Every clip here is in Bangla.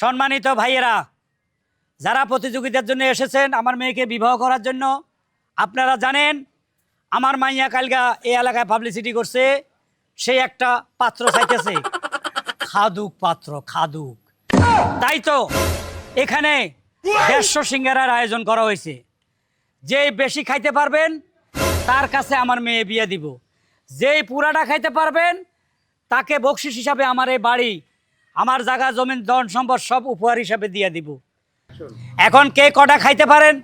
সম্মানিত ভাইয়েরা, যারা প্রতিযোগিতার জন্য এসেছেন আমার মেয়েকে বিবাহ করার জন্য, আপনারা জানেন আমার মাইয়া কালগা এই এলাকায় পাবলিসিটি করছে, সে একটা পাত্র চাইতেছে, খাদুক পাত্র, খাদুক। তাই তো এখানে 150 সিঙ্গারার আয়োজন করা হয়েছে। যে বেশি খাইতে পারবেন তার কাছে আমার মেয়ে বিয়ে দিব, যেই পুরাটা খাইতে পারবেন তাকে বকশিস হিসাবে আমার এই বাড়ি, আমার জায়গা জমিন ধন সম্পদ সব উপহার হিসাবে দিয়ে দিব। এখন কে কটা খাইতে পারেন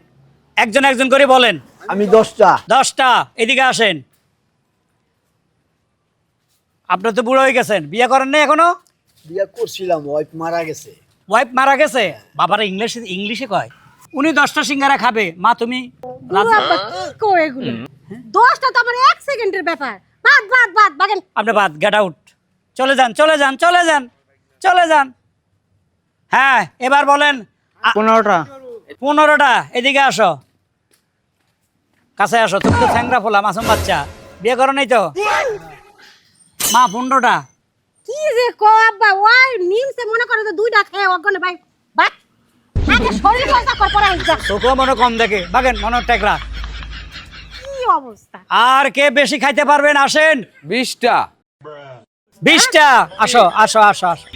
একজন একজন করে বলেন। আমি 10টা। 10টা। এদিকে আসেন। আপনি তো বুড়ো হয়ে গেছেন, বিয়ে করেন নাই এখনো? বিয়ে করছিলাম, ওয়াইফ মারা গেছে। ওয়াইফ মারা গেছে? বাবারা ইংলিশে কয়। উনি 10টা সিঙ্গারা খাবে, মা তুমি রাজি? এগুলো 10টা তো আমার 1 সেকেন্ডের ব্যাপার। বাদ বাগেন। আপনি বাদ, গেট আউট। চলে যান চলে যান চলে যান চলে যান। হ্যাঁ, এবার বলেন 15টা। 15টা। এদিকে আসো, কাছে আসো। তুমি তো চ্যাংরা ফোলা মাসুম বাচ্চা, বিয়ে করো নাই তো? মা 15টা। কি যে কো আব্বা, ওই নিমসে মনে করে যে 2টা খেয়ে অগনে ভাই। বাট আগে শরীর চর্চা কর পড়া যা। তোকে মনে কম দেখে, বাগেন মনে টেকরা। কি অবস্থা! আর কে বেশি খাইতে পারবেন আসেন? 20টা। 20টা। আসো আসো আসো আসো।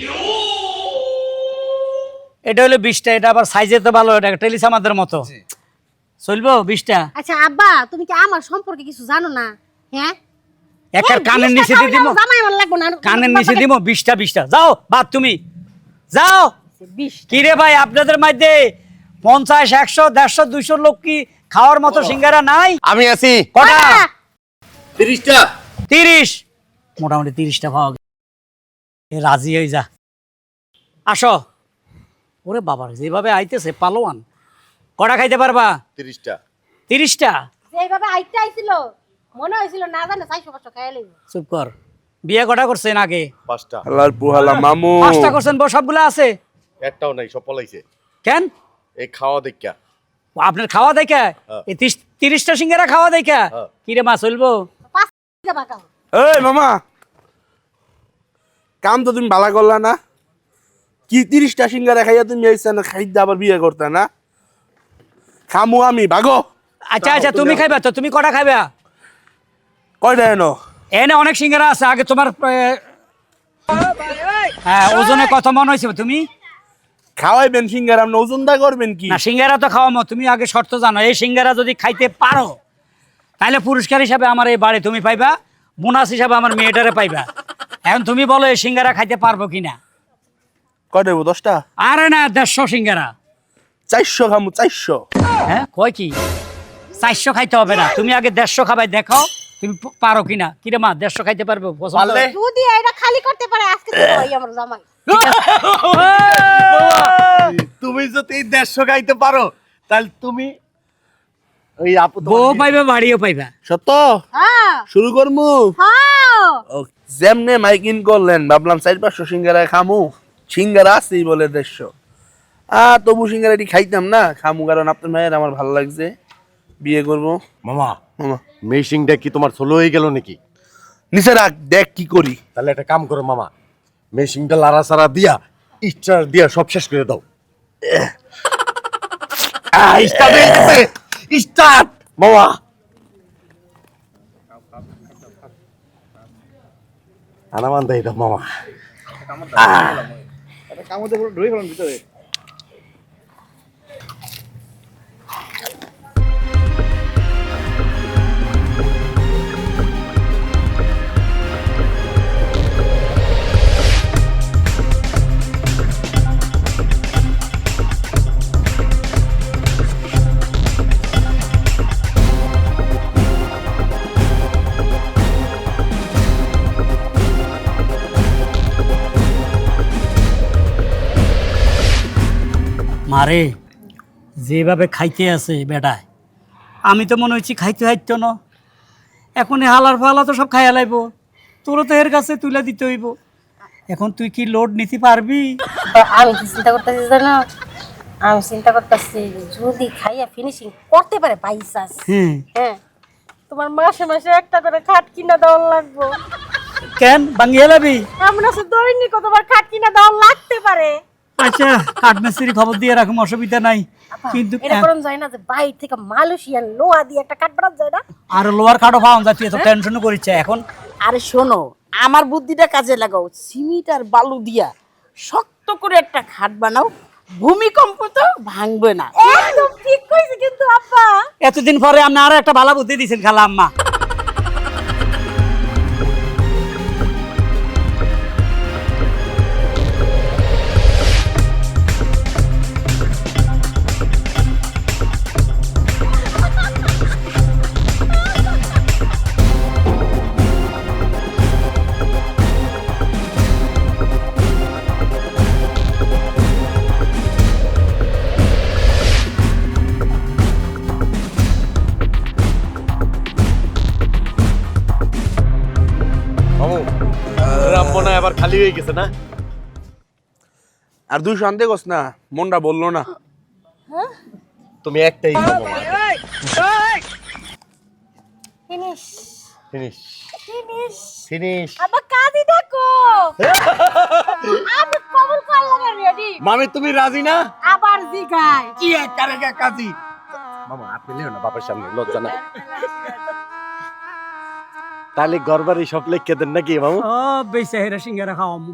এটা হলো 20টা। এটা আবার সাইজে তো ভালো, এটা টেলিসামাদের মতো চলবো। 20টা। আচ্ছা আব্বা, তুমি কি আমার সম্পর্কে কিছু জানো না? হ্যাঁ, একার কানের নিচে দিয়ে দিব, জামাই আমার লাগবে না। কানের নিচে দিব 20টা। যাও বাদ, তুমি যাও। 20। কি রে ভাই, আপনাদের মধ্যে 50, 100, 150, 200 লোক কি খাওয়ার মতো সিঙ্গারা নাই? আমি আছি। কটা? 30টা। 30। মোটামুটি 30টা পাওয়া গেছে। রাজি হয়ে যা। আসো। ওরে বাবা, যেভাবে আইতেছে পালোয়ান। কটা খাইতে পারবা? 30টা। 30টা। যেভাবে আইতে আইছিল মনে হইছিল না জানে 400 খাইয়া লইব। চুপ কর। বিয়ে কটা করছেন আগে? 5টা। আল্লাহর পুহালা মামু। 5টা করছেন, সবগুলো আছে? একটাও নাই, সব পলাইছে। কেন? এই খাওয়া দেখা। আপনার খাওয়া দেখা? এই 30টা সিঙ্গারা খাওয়া দেখা? কি রে মা, চলবো? 5 টাকা কাও। এই মামা, কাম তো তুমি ভালো করলা না। কি 30টা সিঙ্গারা খাইয়া তুমি এইসা না, খাইতে আবার বিয়ে করতে না? খামু আমি, ভাগো। আচ্ছা আচ্ছা, তুমি খাইবা তো? তুমি কটা খাইবা? কয়টা এনো? এনে অনেক সিঙ্গারা আছে। আগে তোমার হ্যাঁ, ওজনে কত মন হয়েছে তুমি? খাওয়াইবেন সিঙ্গারা, আপনি ওজনটা করবেন কি? না, সিঙ্গারা তো খাওয়ামো। তুমি আগে শর্ত জানো, এই সিঙ্গারা যদি খাইতে পারো তাহলে পুরস্কার হিসাবে আমার এই বাড়ি তুমি পাইবা, বোনাস হিসাবে আমার মেয়েটারে পাইবা। এখন তুমি বলো এই সিঙ্গারা খাইতে পারবো কিনা? কয়টা দেবো? 10টা? আরে না, 150 সিঙ্গারা। 400 খামু, 400। হ্যাঁ, কয় কি 400 খাইতে হবে না, তুমি আগে 150 খাবাই দেখাও তুমি পারো কিনা। কিরে মা, 150 খাইতে পারবো? পারলে? যদি এটা খালি করতে পারে আজকে তো ভাই আমার জামাই। তুমি যদি 150 খাইতে পারো তাহলে তুমি ওই আপু বউ পাইবা, বাড়িও পাইবা। সত্য? হ্যাঁ শুরু করমু? হ্যাঁ। যেমনে মাইকিং করলেন ভাবলাম 400-500 সিঙ্গারা খামু। সিঙ্গারা আছেই বলে 150। তবু সিঙ্গারা এটি খাইতাম না, খামু কারণ আপনার মায়ের আমার ভালো লাগছে, বিয়ে করবো। মামা, মামা মেশিংটা কি তোমার সোলো হয়ে গেল নাকি? নিচে রাখ, দেখ কি করি। তাহলে একটা কাম করো মামা, মেশিংটা লাড়া সারা দিয়া স্টার দিয়া সব শেষ করে দাও। স্টার্ট হয়ে গেছে, স্টার্ট মামা। আনামান দেয় দাও মামা। মারে যেভাবে খাইতে আছে বেটায়, আমি তো মনে হচ্ছি খাইতে হাইতো না। এখন হালার ফালা তো সব খাইয়া লাইব, তোরও তো এর কাছে তুলে দিতে হইব। এখন তুই কি লোড নিতে পারবি? আমি কি চিন্তা করতেছি জানো? আমি চিন্তা করতেছি যদি খাইয়া ফিনিশিং করতে পারে পাইছাস। হ্যাঁ, তোমার মাসে মাসে একটা করে খাট কিনা দেওয়া লাগবো। কেন বাঙ্গিয়ে লাবি? আমরা তো দৈনিক কতবার খাট কিনা দেওয়া লাগতে পারে। আচ্ছা কাঠমিস্ত্রি খবর দিয়ে রাখুন, অসুবিধা নাই। কিন্তু এটা করুন যায় না যে বাইরে থেকে মালয়েশিয়ান লোহা দিয়ে একটা কাঠ বানানো যায় না? আর লোয়ার কাঠও পাওয়া যাচ্ছে, তো টেনশনও করিচ্ছে এখন। আরে শোনো, আমার বুদ্ধিটা কাজে লাগাও, সিমেন্ট আর বালু দিয়া শক্ত করে একটা খাট বানাও, ভূমিকম্প তো ভাঙবে না। একদম ঠিক কইছে কিন্তু আব্বা। এতদিন পরে আপনি আরো একটা ভালো বুদ্ধি দিয়েছেন খালা আম্মা। মামু রামবনা আবার খালি হয়ে গেছে না? আর 200 আনতে গস না, মনটা বললো না। তুমি একটাই খাও মামা। Finish finish finish. ফিনিশ। আব্বা কাঁদি ডাকো। আমি কবুল করলাম রেডি। মামি তুমি রাজি না? আবার জিগায়। কি একারে কাজী মামা আপনি লেও না বাবার সামনে, লজ্জা না। তাহলে গরবারি সব লেখকে দেন নাকি মামু? ও বেশি হেরা সিঙ্গারা খাওয়ামু।